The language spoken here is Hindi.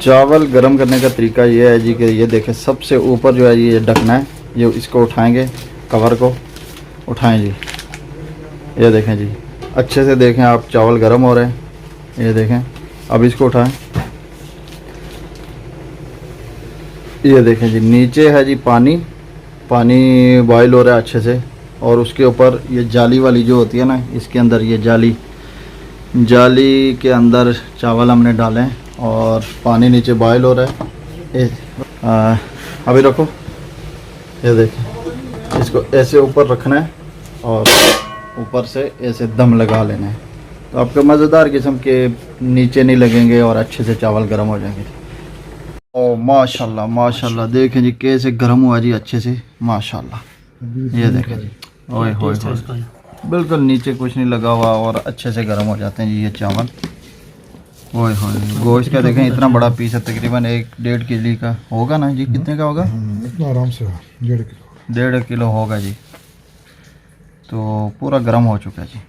चावल गरम करने का तरीका ये है जी कि ये देखें, सबसे ऊपर जो है ये ढकना है, ये इसको उठाएंगे, कवर को उठाएं जी। ये देखें जी, अच्छे से देखें आप, चावल गरम हो रहे हैं, ये देखें। अब इसको उठाएं, ये देखें जी, नीचे है जी पानी, पानी बॉयल हो रहा है अच्छे से, और उसके ऊपर ये जाली वाली जो होती है ना, इसके अंदर ये जाली के अंदर चावल हमने डाले हैं और पानी नीचे बॉयल हो रहा है। अभी रखो, ये देखें, इसको ऐसे ऊपर रखना है और ऊपर से ऐसे दम लगा लेना है, तो आपको मज़ेदार किस्म के नीचे नहीं लगेंगे और अच्छे से चावल गर्म हो जाएंगे। ओ माशाल्लाह माशाल्लाह, देखें जी कैसे गर्म हुआ जी अच्छे से, माशाल्लाह। ये देखें जी, ओए होए होए, बिल्कुल नीचे कुछ नहीं लगा हुआ और अच्छे से गर्म हो जाते हैं जी ये चावल। ओए होए, गोश्त का देखें इतना बड़ा पीस है, तकरीबन 1-1.5 किलो का होगा ना जी, कितने का होगा? इतना आराम से 1.5 किलो 1.5 किलो होगा जी। तो पूरा गर्म हो चुका है जी।